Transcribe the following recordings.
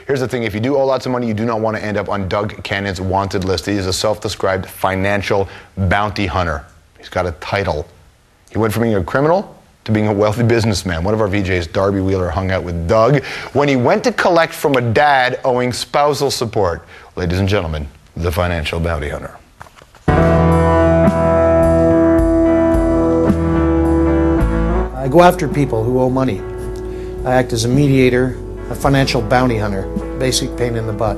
Here's the thing, if you do owe lots of money, you do not want to end up on Doug Cannon's wanted list. He is a self-described financial bounty hunter. He's got a title. He went from being a criminal to being a wealthy businessman. One of our VJs, Darby Wheeler, hung out with Doug when he went to collect from a dad owing spousal support. Ladies and gentlemen, the financial bounty hunter. I go after people who owe money. I act as a mediator, a financial bounty hunter, basic pain in the butt.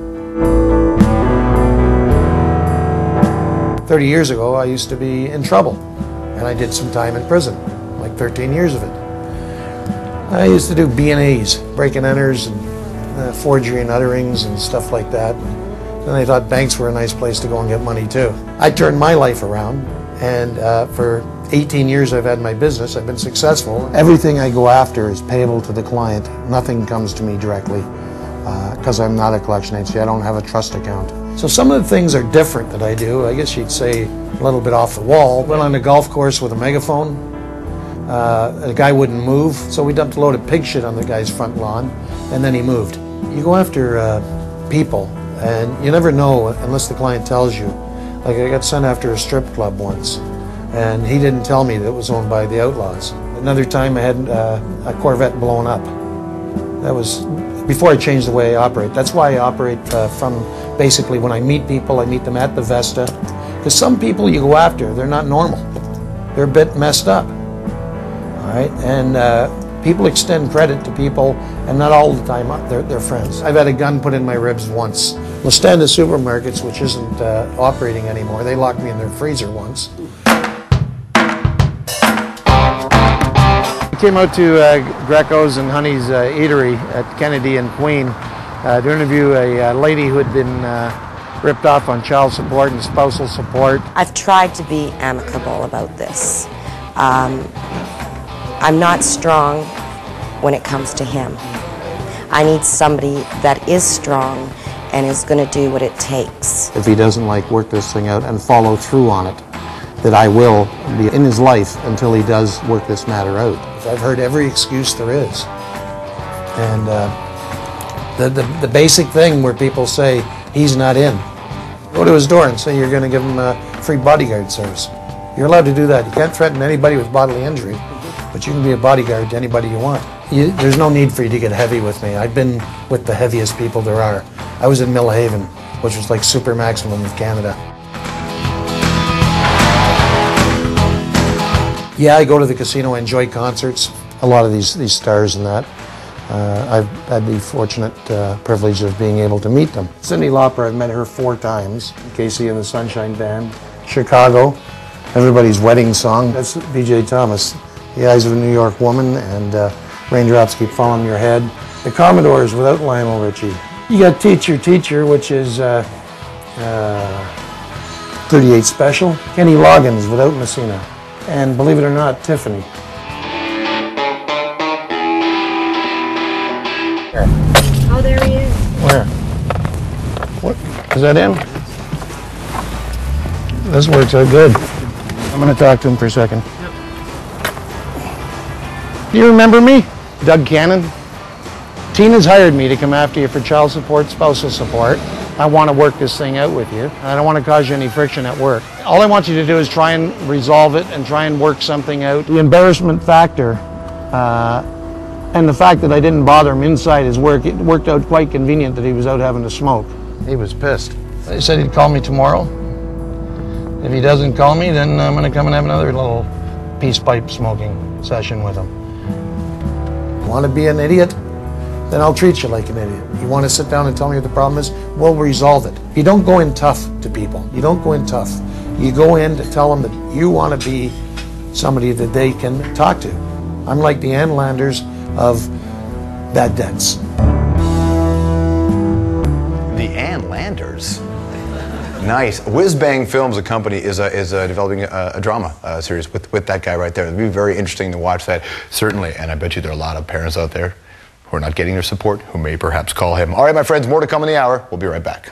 30 years ago, I used to be in trouble, and I did some time in prison, like 13 years of it. I used to do B&As, break and enters, and forgery and utterings and stuff like that. And I thought banks were a nice place to go and get money too. I turned my life around, and for 18 years I've had my business. I've been successful. Everything I go after is payable to the client. Nothing comes to me directly because I'm not a collection agency. I don't have a trust account. So some of the things are different that I do. I guess you'd say a little bit off the wall. Went on a golf course with a megaphone. The guy wouldn't move, so we dumped a load of pig shit on the guy's front lawn, and then he moved. You go after people, and you never know unless the client tells you. Like I got sent after a strip club once, and he didn't tell me that it was owned by the Outlaws. Another time I had a Corvette blown up. That was before I changed the way I operate. That's why I operate from basically when I meet people, I meet them at the Vesta. Because some people you go after, they're not normal. They're a bit messed up. All right, and people extend credit to people, and not all the time they're friends. I've had a gun put in my ribs once. We'll stand at supermarkets, which isn't operating anymore. They locked me in their freezer once. I came out to Greco's and Honey's eatery at Kennedy and Queen to interview a lady who had been ripped off on child support and spousal support. I've tried to be amicable about this. I'm not strong when it comes to him. I need somebody that is strong and is going to do what it takes. If he doesn't work this thing out and follow through on it, that I will be in his life until he does work this matter out. I've heard every excuse there is. And the basic thing where people say he's not in. Go to his door and say you're going to give him a free bodyguard service. You're allowed to do that. You can't threaten anybody with bodily injury, but you can be a bodyguard to anybody you want. There's no need for you to get heavy with me. I've been with the heaviest people there are. I was in Millhaven, which was like super maximum of Canada. Yeah, I go to the casino, I enjoy concerts. A lot of these stars and that. I've had the fortunate privilege of being able to meet them. Cyndi Lauper, I've met her 4 times. Casey and the Sunshine Band. Chicago, everybody's wedding song. That's B.J. Thomas. The Eyes of a New York Woman and Raindrops Keep Falling on Your Head. The Commodores without Lionel Richie. You got Teacher, Teacher, which is 38 Special. Kenny Loggins without Messina. And believe it or not, Tiffany. Oh, there he is. Where? What? Is that him? This works out good. I'm going to talk to him for a second. Yep. Do you remember me? Doug Cannon? Tina's hired me to come after you for child support, spousal support. I want to work this thing out with you. I don't want to cause you any friction at work. All I want you to do is try and resolve it and try and work something out. The embarrassment factor and the fact that I didn't bother him inside his work, it worked out quite convenient that he was out having a smoke. He was pissed. He said he'd call me tomorrow. If he doesn't call me, then I'm going to come and have another little peace pipe smoking session with him. Want to be an idiot? Then I'll treat you like an idiot. You want to sit down and tell me what the problem is? We'll resolve it. You don't go in tough to people. You don't go in tough. You go in to tell them that you want to be somebody that they can talk to. I'm like the Ann Landers of bad debts. The Ann Landers? Nice. Whiz Bang Films, a company, is developing a drama series with that guy right there. It'll be very interesting to watch that, certainly. And I bet you there are a lot of parents out there who are not getting their support, who may perhaps call him. All right, my friends, more to come in the hour. We'll be right back.